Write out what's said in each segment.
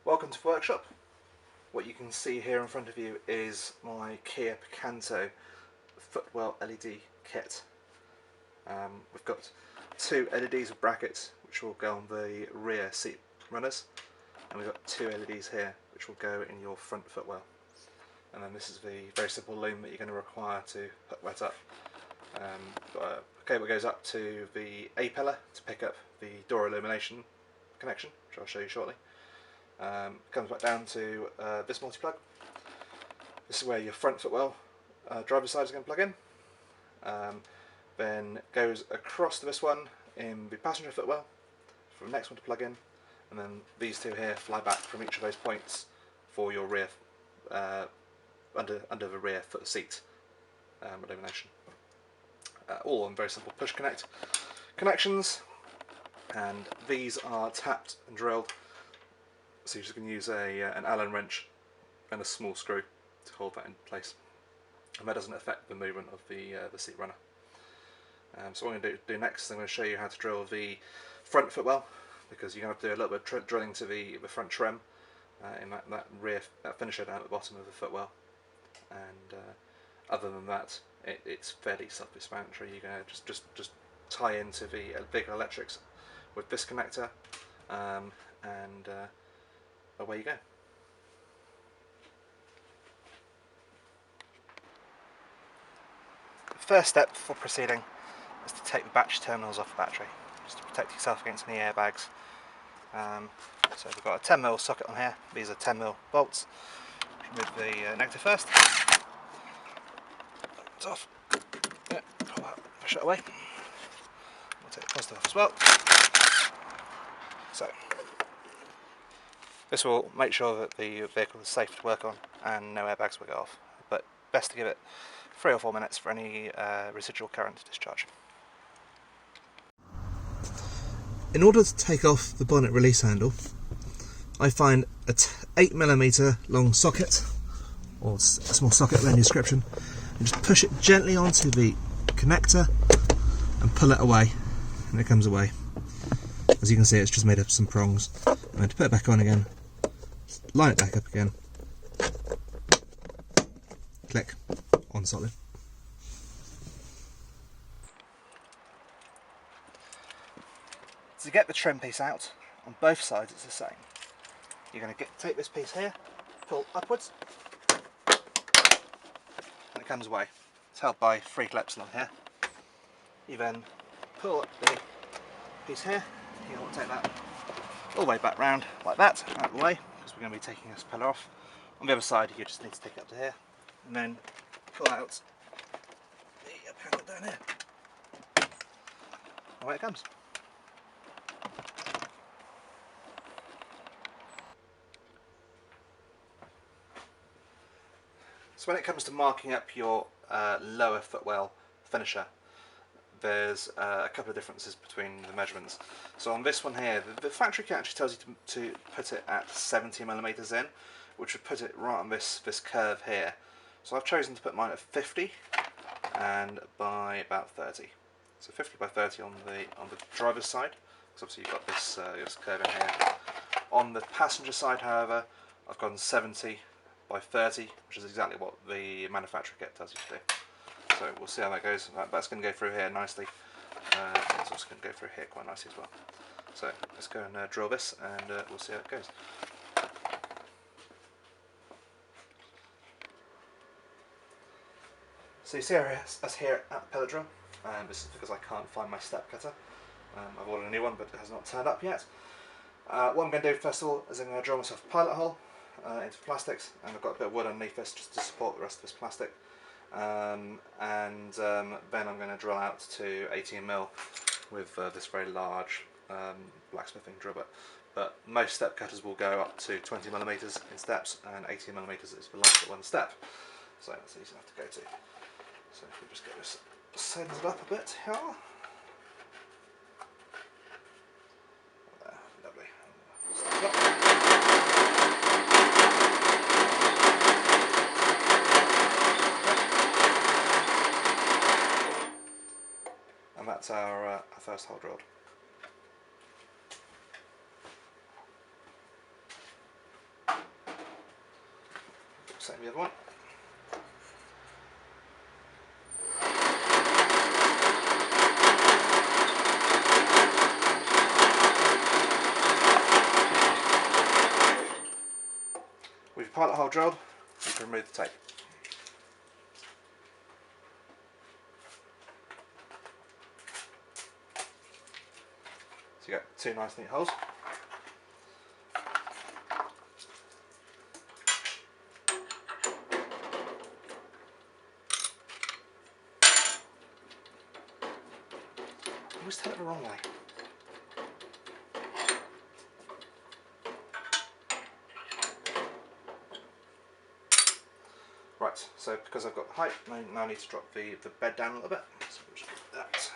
Welcome to the workshop. What you can see here in front of you is my KIA Picanto Footwell LED kit. We've got two LEDs with brackets which will go on the rear seat runners, and we've got two LEDs here which will go in your front footwell. And then this is the very simple loom that you're going to require to put wet up. Got a cable goes up to the A pillar to pick up the door illumination connection, which I'll show you shortly. Comes back down to this multi-plug. This is where your front footwell driver's side is going to plug in. Then goes across to this one in the passenger footwell for the next one to plug in, and then these two here fly back from each of those points for your rear under the rear foot seat illumination. All on very simple push connect connections, and these are tapped and drilled. So you're just going to use an Allen wrench and a small screw to hold that in place, and that doesn't affect the movement of the seat runner. So what I'm going to do next is I'm going to show you how to drill the front footwell, because you're going to have to do a little bit of drilling to the front trim in that rear finisher down at the bottom of the footwell. And other than that, it's fairly self-explanatory. You're going to just tie into the vehicle electrics with this connector, and away you go. The first step before proceeding is to take the battery terminals off the battery, just to protect yourself against any airbags. So we've got a 10mm socket on here. These are 10mm bolts. Remove the negative first. It's off. Yeah, pull that, push it away. We'll take the positive off as well. So this will make sure that the vehicle is safe to work on and no airbags will go off, but best to give it 3 or 4 minutes for any residual current to discharge. In order to take off the bonnet release handle, I find a 8mm long socket, or a small socket in the description, and just push it gently onto the connector and pull it away, and it comes away. As you can see, it's just made up some prongs. And then to put it back on again, line it back up again, click, on solid. To get the trim piece out, on both sides it's the same. You're going to take this piece here, pull upwards, and it comes away. It's held by 3 clips along here. You then pull up the piece here, you want to take that all the way back round like that, out of the way, because we're going to be taking this pillar off. On the other side you just need to take it up to here, and then pull out the panel down here. Away it comes. So when it comes to marking up your lower footwell finisher, there's a couple of differences between the measurements. So on this one here, the factory kit actually tells you to put it at 70mm in, which would put it right on this curve here. So I've chosen to put mine at 50 and by about 30. So 50 by 30 on the driver's side, because obviously you've got this curve in here. On the passenger side, however, I've gone 70 by 30, which is exactly what the manufacturer kit tells you to do. So we'll see how that goes. That's going to go through here nicely. It's also going to go through here quite nicely as well. So let's go and drill this, and we'll see how it goes. So you see us here at the pillar drill. This is because I can't find my step cutter. I've ordered a new one, but it has not turned up yet. What I'm going to do first of all is I'm going to drill myself a pilot hole into plastics, and I've got a bit of wood underneath this just to support the rest of this plastic. Then I'm going to drill out to 18mm with this very large blacksmithing drill bit. But most step cutters will go up to 20mm in steps, and 18mm is the last one step. So that's easy enough to go to. So if we just get this centered up a bit here. There, lovely. And that's our first hole drilled. Same the other one. With your pilot hole drilled, you can remove the tape. So you get two nice neat holes. I always tell it the wrong way. Right, so because I've got the height, I now need to drop the bed down a little bit. So we'll just do that.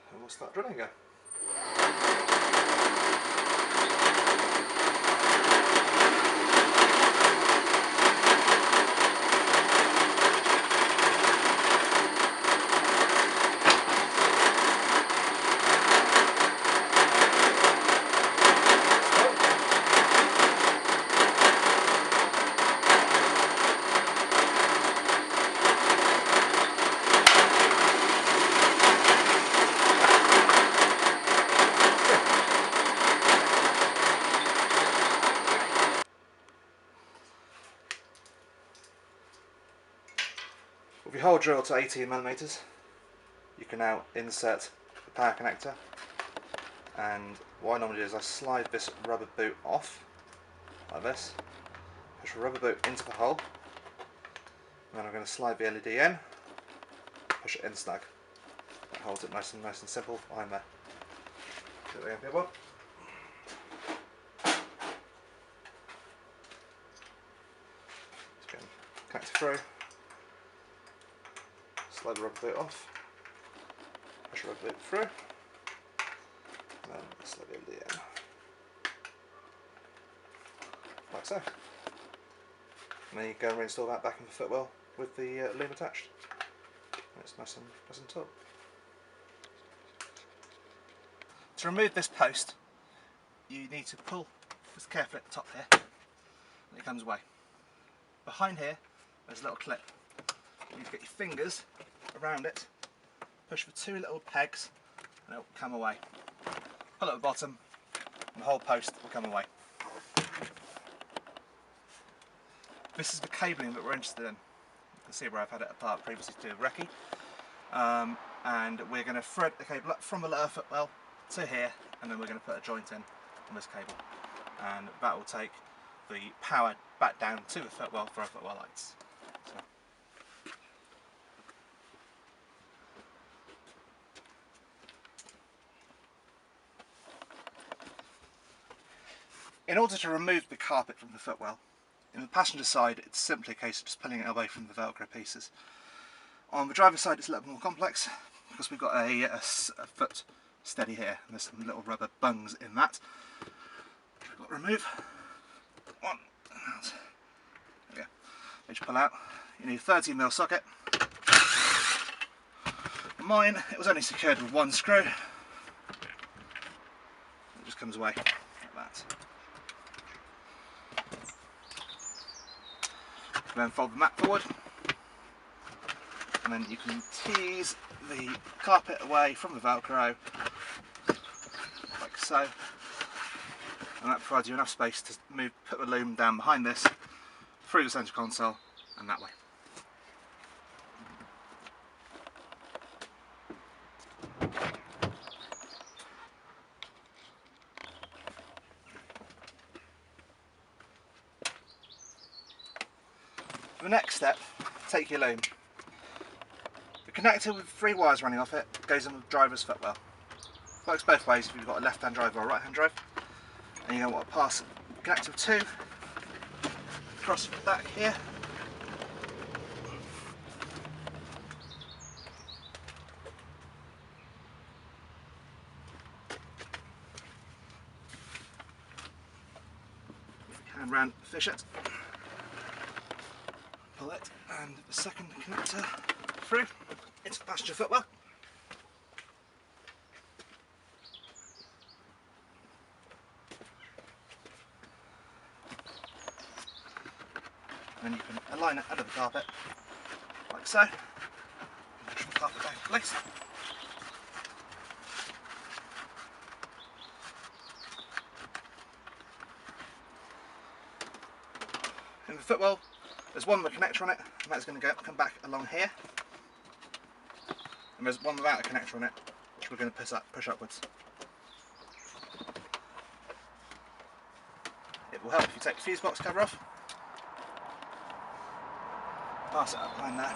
And we'll start drilling again. With your hole drilled to 18mm, you can now insert the power connector, and what I normally do is I slide this rubber boot off, like this, push the rubber boot into the hole, and then I'm going to slide the LED in, push it in snug. That holds it nice and simple behind there. Do it again, people. Just get connect it through. Slide the rubber boot off, push the rubber boot through, and then slide the LED in, like so. And then you go and reinstall that back in the footwell with the loom attached. And it's nice and taut. To remove this post, you need to pull this carefully at the top here, and it comes away. Behind here, there's a little clip. You need to get your fingers around it, push the two little pegs, and it will come away. Pull at the bottom, and the whole post will come away. This is the cabling that we're interested in. You can see where I've had it apart previously to recce. And we're going to thread the cable up from the lower footwell to here, and then we're going to put a joint in on this cable. And that will take the power back down to the footwell for our footwell lights. So. In order to remove the carpet from the footwell, in the passenger side it's simply a case of just pulling it away from the Velcro pieces. On the driver's side it's a little bit more complex because we've got a foot steady here, and there's some little rubber bungs in that. We've got to remove one. There we go. Which pull out. You need a 13mm socket. Mine, it was only secured with one screw. It just comes away like that. Then fold the mat forward, and then you can tease the carpet away from the Velcro, like so, and that provides you enough space to put the loom down behind this, through the centre console, and that way. For the next step, take your loom. The connector with 3 wires running off it goes on the driver's footwell. Works both ways if you've got a left-hand drive or a right-hand drive. And you're going to want to pass the connector of 2 across the back here. and round the fishette. Pull it, and the second connector through into the passenger footwell. And you can align it under the carpet, like so. Push the carpet back in place. In the footwell, there's one with a connector on it, and that's going to come back along here. And there's one without a connector on it, which we're going to push upwards. It will help if you take the fuse box cover off. Pass it up behind there.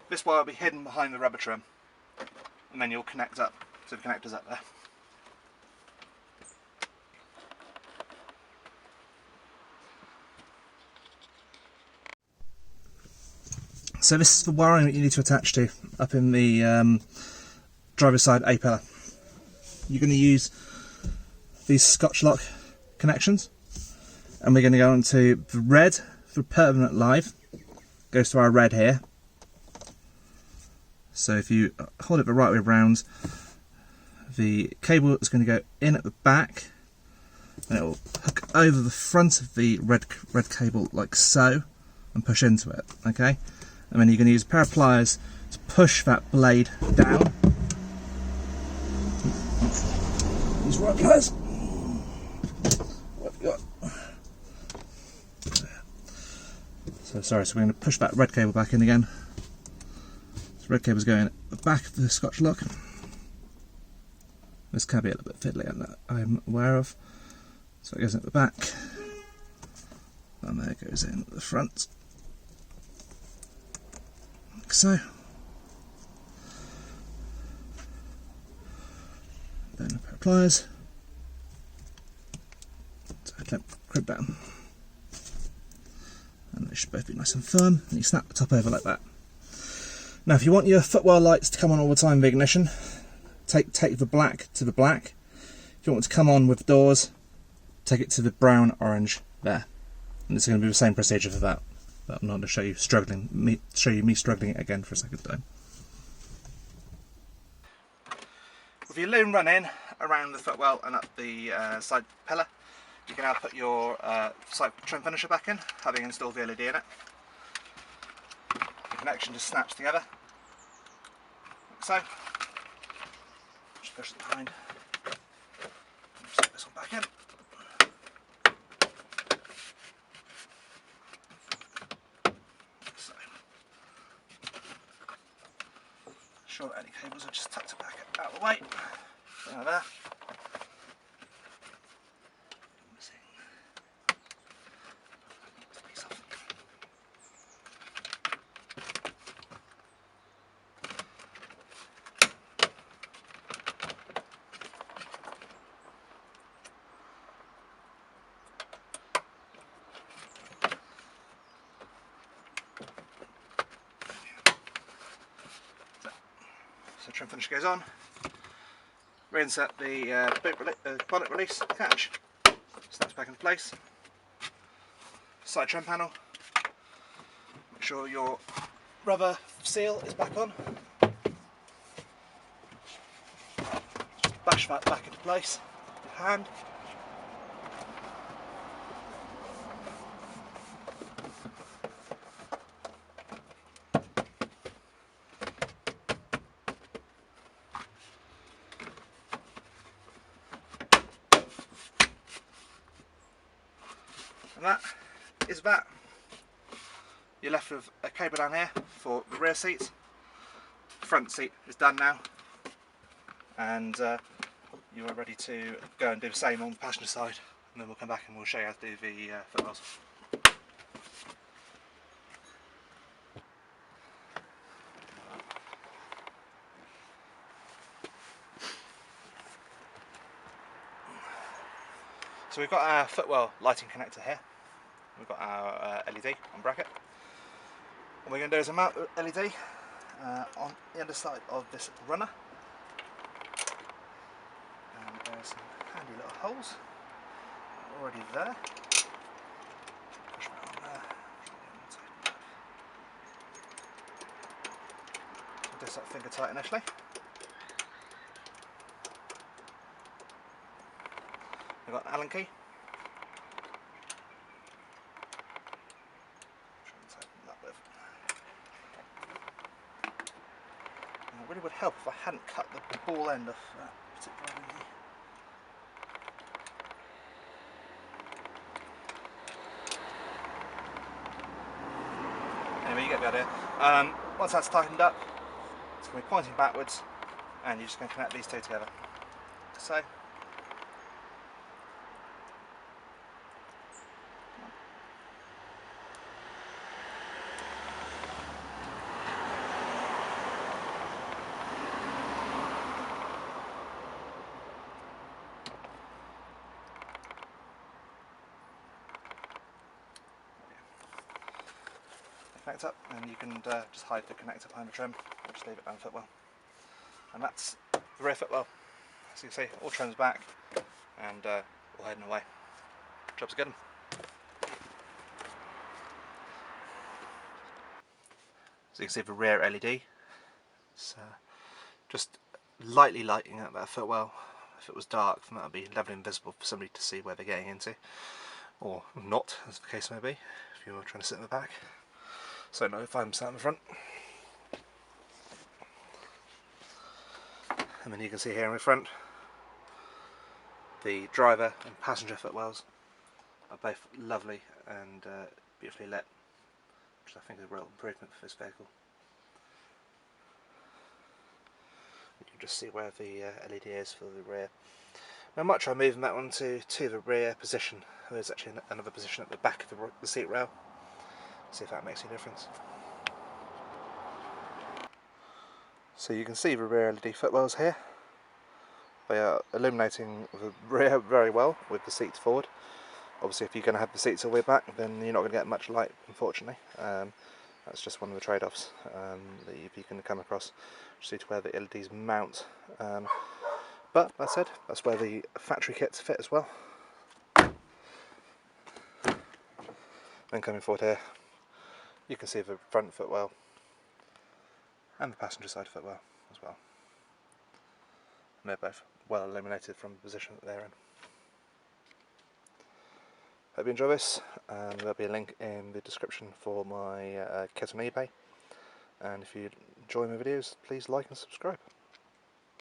This wire will be hidden behind the rubber trim, and then you'll connect up to the connectors up there. So this is the wiring that you need to attach to up in the driver's side A-pillar. You're going to use these Scotch lock connections, and we're going to go onto the red for permanent live. Goes to our red here. So if you hold it the right way round, the cable is going to go in at the back, and it will hook over the front of the red cable like so, and push into it. Okay, and then you're going to use a pair of pliers to push that blade down. These right pliers. What have we got? So we're going to push that red cable back in again. Red cable's going at the back of the Scotch lock. This can be a little bit fiddly, and I'm aware of. So it goes in at the back, and there it goes in at the front, like so. Then a pair of pliers. So crimp down, and they should both be nice and firm. And you snap the top over like that. Now, if you want your footwell lights to come on all the time with ignition, take the black to the black. If you want it to come on with doors, take it to the brown orange there. And it's going to be the same procedure for that. But I'm not going to show you me struggling it again for a second time. With your loom run in around the footwell and up the side pillar, you can now put your side trim finisher back in, having installed the LED in it. The connection just snaps together, like so. Just push it behind, set this one back in. Like so. Sure that any cables are just tucked it back out of the way. There. So trim finish goes on, reinsert the bonnet release catch, snaps back into place, side trim panel, make sure your rubber seal is back on, just bash that back into place with hand. And that is that. You're left with a cable down here for the rear seat. The front seat is done now, and you are ready to go and do the same on the passenger side, and then we'll come back and we'll show you how to do the footwells. So we've got our Footwell lighting connector here. We've got our LED on bracket. What we're going to do is mount the LED on the underside of this runner. And there's some handy little holes already there. Push that on there. So just that finger tight initially. We've got an Allen key. And it really would help if I hadn't cut the ball end off that particular LED. Anyway, you get the idea. Once that's tightened up, it's going to be pointing backwards, and you're just going to connect these two together. So, connect up, and you can just hide the connector behind the trim, or just leave it down Footwell. And that's the rear Footwell. As you can see, all trims back, and all heading away. Job's a good one. So you can see the rear LED. It's just lightly lighting up that Footwell. If it was dark, then that would be levelly invisible for somebody to see where they're getting into, or not, as the case may be, if you're trying to sit in the back. So no, if I'm sat in the front. And then you can see here in the front, the driver and passenger footwells are both lovely and beautifully lit, which I think is a real improvement for this vehicle. You can just see where the LED is for the rear. Now I might try moving that one to the rear position. There's actually another position at the back of the seat rail. See if that makes any difference. So you can see the rear LED footwells here. They are illuminating the rear very well with the seats forward. Obviously if you're going to have the seats all the way back, then you're not going to get much light, unfortunately. That's just one of the trade-offs that you can come across, just due to where the LEDs mount. But that said, that's where the factory kits fit as well. Then coming forward here, you can see the front footwell and the passenger side footwell as well. And they're both well illuminated from the position that they're in. Hope you enjoy this, and there'll be a link in the description for my kit on eBay. And if you enjoy my videos, please like and subscribe.